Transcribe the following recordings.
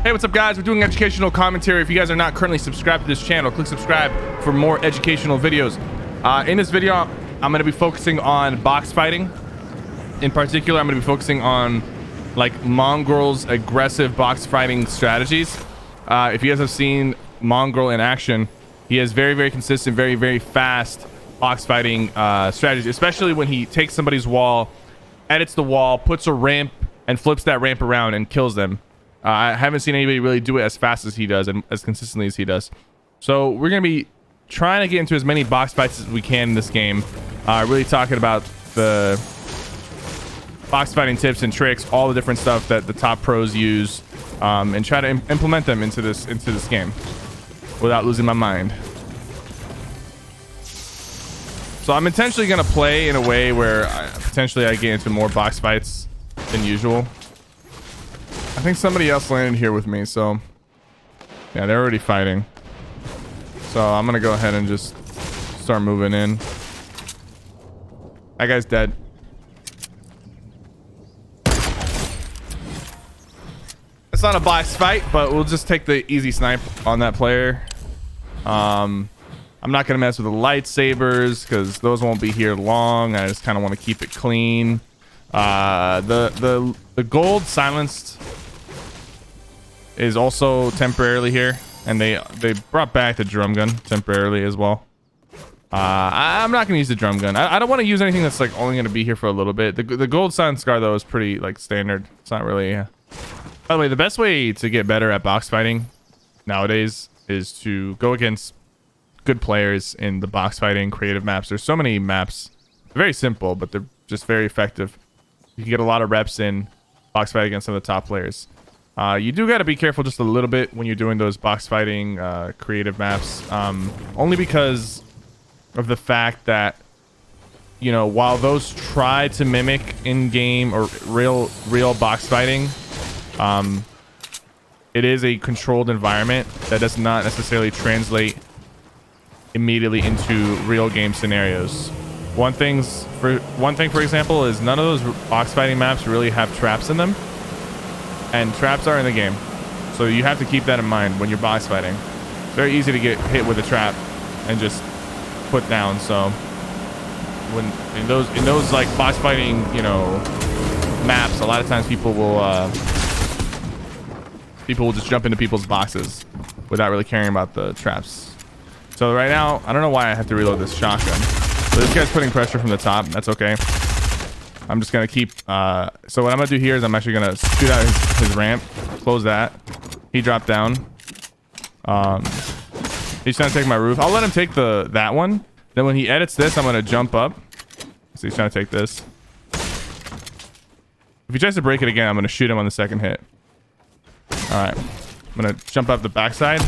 Hey, what's up, guys? We're doing educational commentary. If you guys are not currently subscribed to this channel, click subscribe for more educational videos. In this video, I'm going to be focusing on box fighting. In particular, I'm going to be focusing on like Mongraal's aggressive box fighting strategies. If you guys have seen Mongraal in action, he has very consistent, very fast box fighting strategies, especially when he takes somebody's wall, edits the wall, puts a ramp, and flips that ramp around and kills them. I haven't seen anybody really do it as fast as he does and as consistently as he does. So we're going to be trying to get into as many box fights as we can in this game. Really talking about the box fighting tips and tricks, all the different stuff that the top pros use, and try to implement them into this game without losing my mind. So I'm intentionally going to play in a way where potentially I get into more box fights than usual. I think somebody else landed here with me, so yeah, they're already fighting. So I'm gonna go ahead and just start moving in. That guy's dead. It's not a box fight, but we'll just take the easy snipe on that player. I'm not gonna mess with the lightsabers because those won't be here long. I just kind of want to keep it clean. The gold silenced is also temporarily here, and they brought back the drum gun temporarily as well. I'm not gonna use the drum gun. I don't want to use anything that's like only gonna be here for a little bit. The gold silent scar though is pretty like standard. It's not really by the way, the best way to get better at box fighting nowadays is to go against good players in the box fighting creative maps. There's so many maps. They're very simple, but they're just very effective. You can get a lot of reps in box fight against some of the top players. You do got to be careful just a little bit when you're doing those box fighting creative maps, only because of the fact that, you know, while those try to mimic in-game or real box fighting, it is a controlled environment that does not necessarily translate immediately into real game scenarios. One thing, for example, is none of those box fighting maps really have traps in them. And traps are in the game, so you have to keep that in mind when you're box fighting. It's very easy to get hit with a trap and just put down. So when in those like box fighting, you know, maps, a lot of times people will just jump into people's boxes without really caring about the traps. So right now, I don't know why I have to reload this shotgun. So this guy's putting pressure from the top. That's okay. I'm just gonna keep so what I'm gonna do here is I'm actually gonna shoot out his ramp, close that. He dropped down. He's trying to take my roof. I'll let him take that one. Then when he edits this, I'm gonna jump up. So he's trying to take this. If he tries to break it again, I'm gonna shoot him on the second hit. All right, I'm gonna jump up the backside.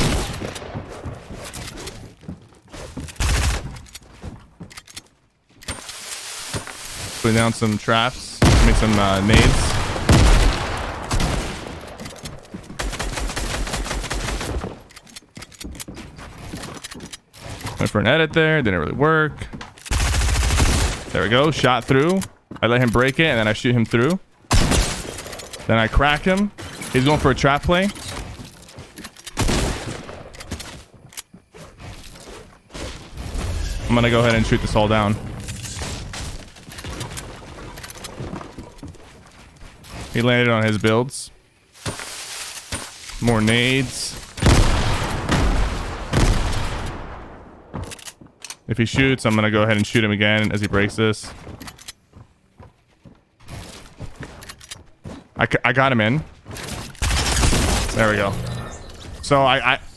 Put down some traps, make some nades. Went for an edit there, didn't really work. There we go, shot through. I let him break it and then I shoot him through. Then I crack him. He's going for a trap play. I'm gonna go ahead and shoot this all down. He landed on his builds. More nades. If he shoots, I'm gonna go ahead and shoot him again as he breaks this. I got him in. There we go. So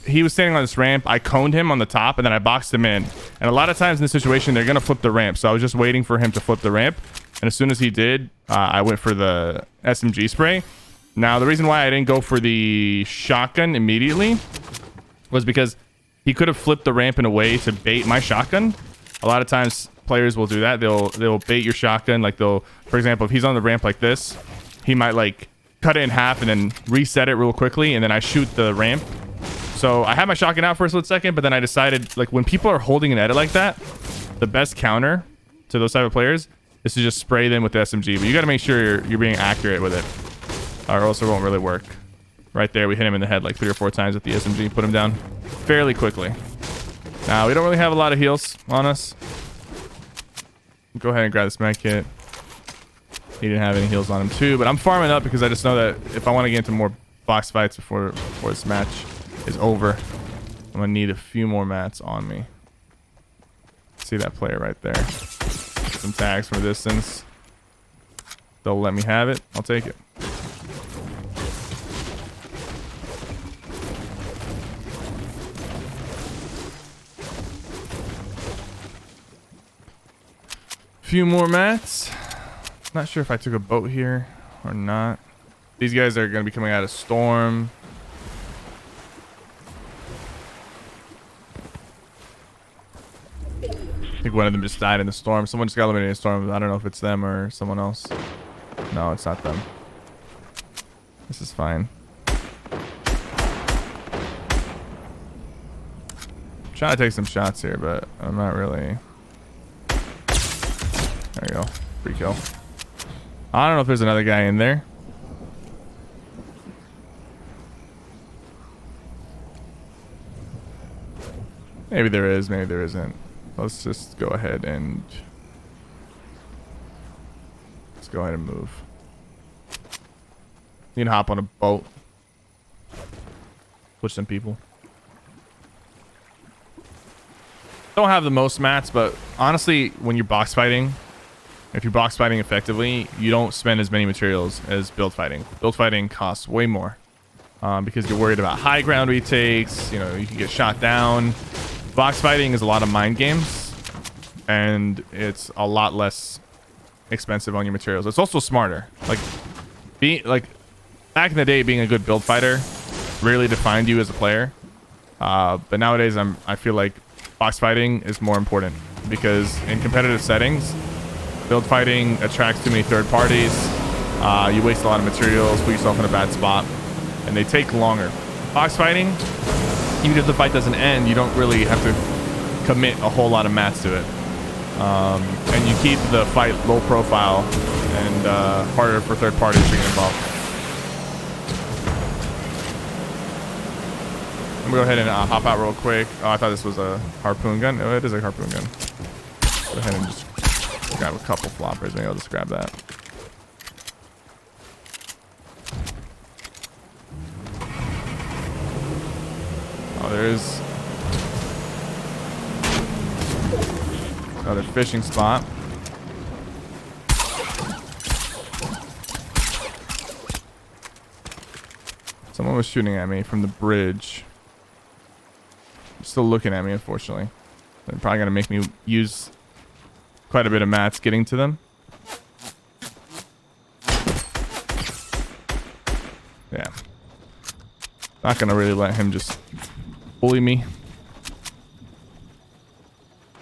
he was standing on this ramp. I coned him on the top and then I boxed him in. And a lot of times in this situation, they're gonna flip the ramp. So I was just waiting for him to flip the ramp. And as soon as he did, I went for the SMG spray. Now, the reason why I didn't go for the shotgun immediately was because he could have flipped the ramp in a way to bait my shotgun. A lot of times players will do that. They'll bait your shotgun. Like for example, if he's on the ramp like this, he might like cut it in half and then reset it real quickly. And then I shoot the ramp. So I had my shotgun out for a split second, but then I decided like when people are holding an edit like that, the best counter to those type of players is to just spray them with the SMG, but you got to make sure you're being accurate with it, or else it won't really work. Right there, we hit him in the head like 3 or 4 times with the SMG. Put him down fairly quickly. Now, we don't really have a lot of heals on us. Go ahead and grab this med kit. He didn't have any heals on him too, but I'm farming up because I just know that if I want to get into more box fights before this match is over, I'm going to need a few more mats on me. See that player right there. Some tags from a distance. They'll let me have it. I'll take it. Few more mats. Not sure if I took a boat here or not. These guys are going to be coming out of storm. I think one of them just died in the storm. Someone just got eliminated in the storm. I don't know if it's them or someone else. No, it's not them. This is fine. I'm trying to take some shots here, but I'm not really. There we go. Free kill. I don't know if there's another guy in there. Maybe there is, maybe there isn't. Let's just go ahead and move. You can hop on a boat. Push some people. Don't have the most mats, but honestly, when you're box fighting, if you're box fighting effectively, you don't spend as many materials as build fighting. Build fighting costs way more because you're worried about high ground retakes. You know, you can get shot down. Box fighting is a lot of mind games, and it's a lot less expensive on your materials. It's also smarter. Like back in the day, being a good build fighter really defined you as a player. But nowadays, I feel like box fighting is more important because in competitive settings, build fighting attracts too many third parties. You waste a lot of materials, put yourself in a bad spot, and they take longer. Box fighting, even if the fight doesn't end, you don't really have to commit a whole lot of mats to it. And you keep the fight low profile and harder for third parties to get involved. I'm gonna go ahead and hop out real quick. Oh, I thought this was a harpoon gun. No, it is a harpoon gun. Go ahead and just grab a couple floppers. Maybe I'll just grab that. Oh, there's another fishing spot. Someone was shooting at me from the bridge. Still looking at me, unfortunately. They're probably gonna make me use quite a bit of mats getting to them. Yeah. Not gonna really let him just bully me.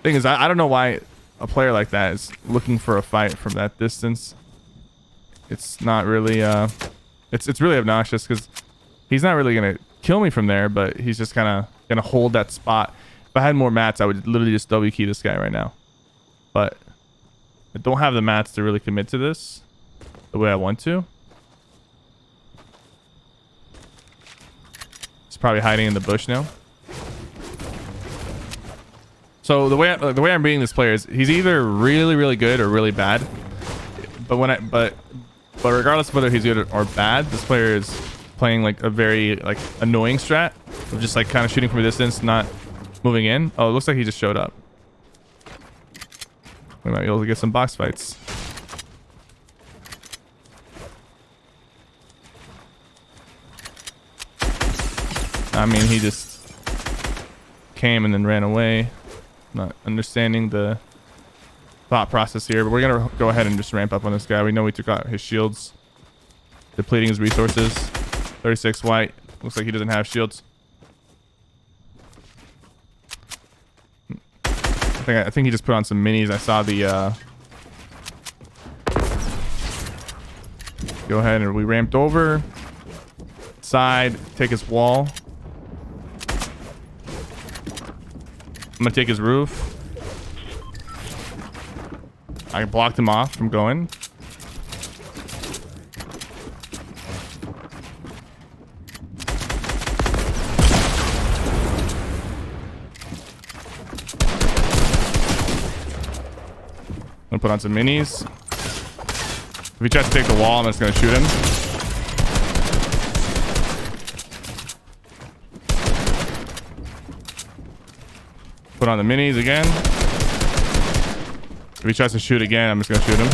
Thing is, I don't know why a player like that is looking for a fight from that distance. It's not really it's really obnoxious because he's not really gonna kill me from there, but he's just kind of gonna hold that spot. If I had more mats, I would literally just W key this guy right now, but I don't have the mats to really commit to this the way I want to. He's probably hiding in the bush now. So the way I'm reading this player is he's either really, really good or really bad. But regardless of whether he's good or bad, this player is playing like a very like annoying strat of just like kind of shooting from a distance, not moving in. Oh, it looks like he just showed up. We might be able to get some box fights. I mean, he just came and then ran away. Not understanding the thought process here, but we're gonna go ahead and just ramp up on this guy. We know we took out his shields, depleting his resources. 36 white. Looks like he doesn't have shields. I think he just put on some minis. I saw the go ahead and we ramped over side, take his wall. I'm gonna take his roof. I blocked him off from going. gonna put on some minis. If he tries to take the wall, I'm just gonna shoot him. Put on the minis again. If he tries to shoot again, I'm just gonna shoot him.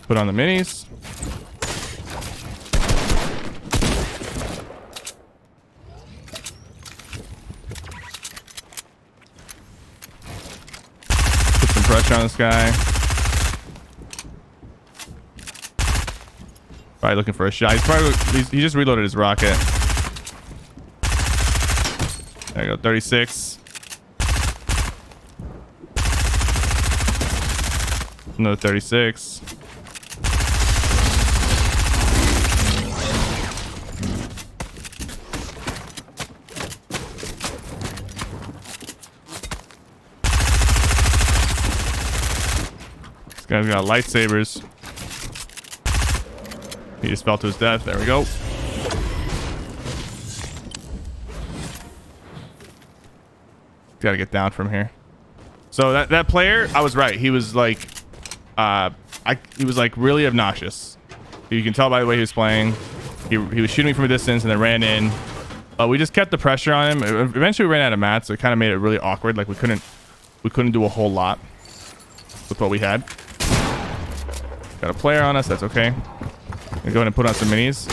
Put on the minis. Put some pressure on this guy. Probably looking for a shot. He just reloaded his rocket. There you go, 36. Another 36. This guy's got lightsabers. He just fell to his death. There we go. Gotta get down from here. So that player, I was right. He was like, he was like really obnoxious. You can tell by the way he was playing. He was shooting me from a distance and then ran in. We just kept the pressure on him. Eventually, we ran out of mats, so it kind of made it really awkward. Like we couldn't do a whole lot with what we had. Got a player on us. That's okay. I'm gonna go ahead and put on some minis.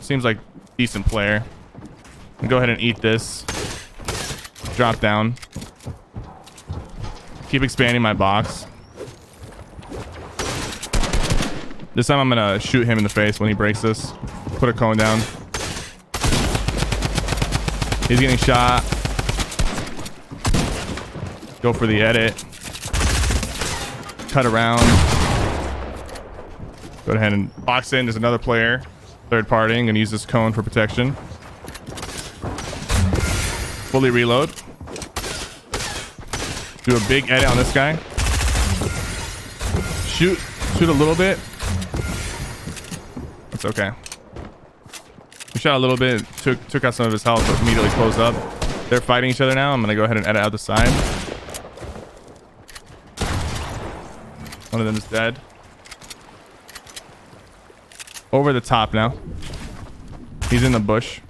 Seems like decent player. I'm gonna go ahead and eat this. Drop down. Keep expanding my box. This time I'm gonna shoot him in the face when he breaks this. Put a cone down. He's getting shot. Go for the edit. Cut around. Go ahead and box in. There's another player. Third party. I'm gonna use this cone for protection. Fully reload. Do a big edit on this guy. Shoot a little bit. That's okay. We shot a little bit, took out some of his health, but immediately closed up. They're fighting each other now. I'm gonna go ahead and edit out the side. One of them is dead. Over the top now. He's in the bush.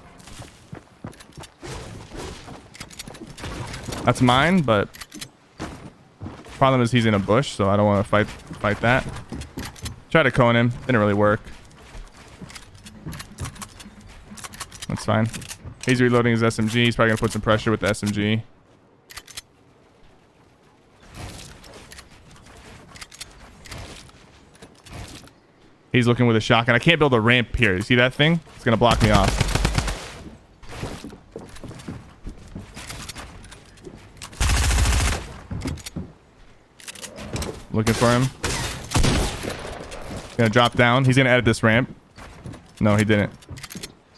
That's mine, but problem is he's in a bush, so I don't want to fight that. Try to cone him. Didn't really work. That's fine. He's reloading his SMG. He's probably gonna put some pressure with the SMG. He's looking with a shotgun. I can't build a ramp here. You see that thing? It's gonna block me off. Looking for him. Gonna drop down. He's gonna edit this ramp. No, he didn't.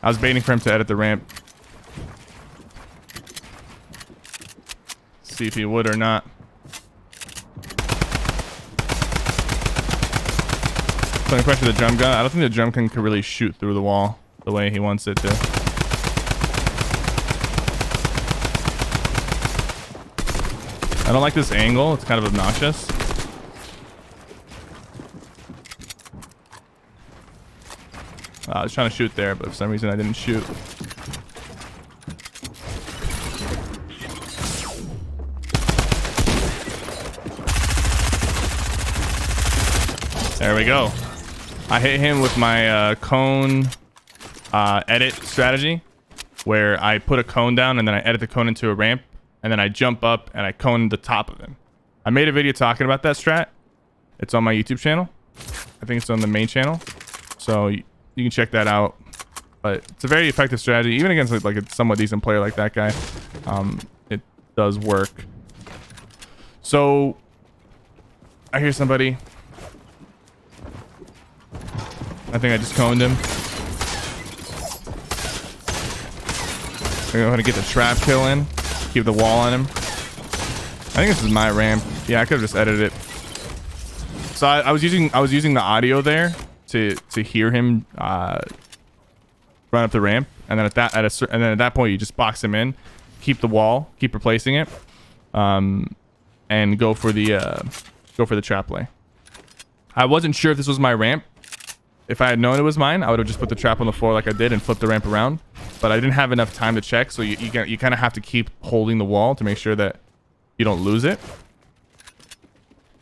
I was baiting for him to edit the ramp. See if he would or not. Putting pressure to the drum gun. I don't think the drum gun can really shoot through the wall the way he wants it to. I don't like this angle. It's kind of obnoxious. I was trying to shoot there, but for some reason I didn't shoot. There we go. I hit him with my cone edit strategy, where I put a cone down and then I edit the cone into a ramp, and then I jump up and I cone the top of him. I made a video talking about that strat. It's on my YouTube channel. I think it's on the main channel, so you can check that out. But it's a very effective strategy, even against like a somewhat decent player like that guy. It does work. So I hear somebody. I think I just coned him. I'm gonna go ahead and get the trap kill in. Keep the wall on him. I think this is my ramp. Yeah, I could have just edited it. So I was using the audio there to hear him from run up the ramp, and then at that point you just box him in, keep the wall, keep replacing it, and go for the trap play. I wasn't sure if this was my ramp. If I had known it was mine, I would have just put the trap on the floor like I did and flipped the ramp around. But I didn't have enough time to check, so you kind of have to keep holding the wall to make sure that you don't lose it.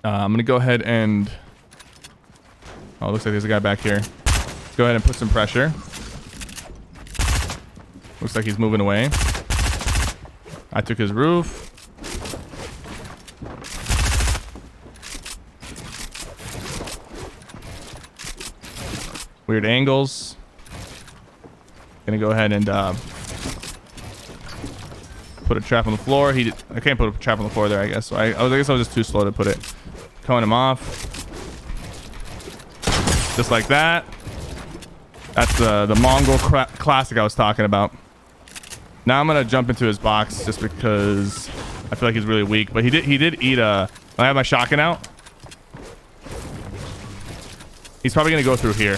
I'm gonna go ahead and... Oh, looks like there's a guy back here. Go ahead and put some pressure. Looks like he's moving away. I took his roof. Weird angles. Gonna go ahead and put a trap on the floor. I can't put a trap on the floor there, I guess. So I guess I was just too slow to put it. Cone him off. Just like that. That's the Mongraal classic I was talking about. Now I'm gonna jump into his box just because I feel like he's really weak. But he did eat a... I have my shotgun out. He's probably gonna go through here.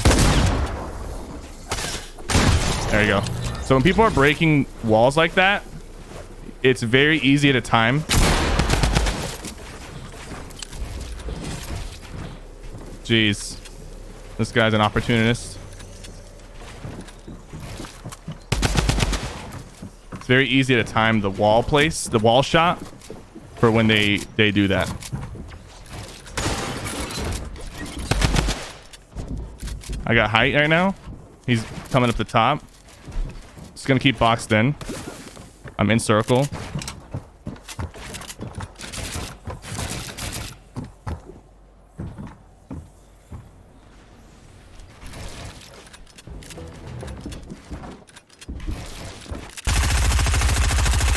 There you go. So when people are breaking walls like that, it's very easy to time. Jeez. This guy's an opportunist. It's very easy to time the wall place, the wall shot, for when they do that. I got height right now. He's coming up the top. Just gonna keep boxed in. I'm in circle.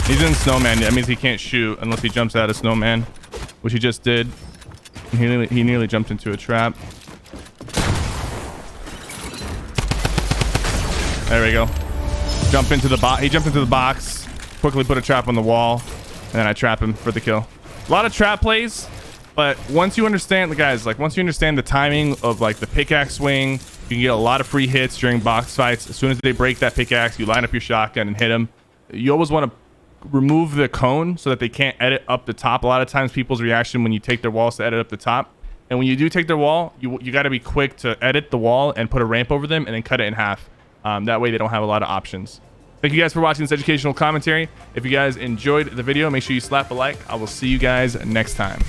He's in snowman. That means he can't shoot unless he jumps out of snowman, which he just did. He nearly jumped into a trap. There we go. Jump into the box. He jumped into the box. Quickly put a trap on the wall, and then I trap him for the kill. A lot of trap plays, but once you understand once you understand the timing of like the pickaxe swing, you can get a lot of free hits during box fights. As soon as they break that pickaxe, you line up your shotgun and hit them. You always want to remove the cone so that they can't edit up the top. A lot of times people's reaction when you take their walls to edit up the top, and when you do take their wall, you got to be quick to edit the wall and put a ramp over them and then cut it in half. That way they don't have a lot of options. Thank you guys for watching this educational commentary. If you guys enjoyed the video, make sure you slap a like. I will see you guys next time.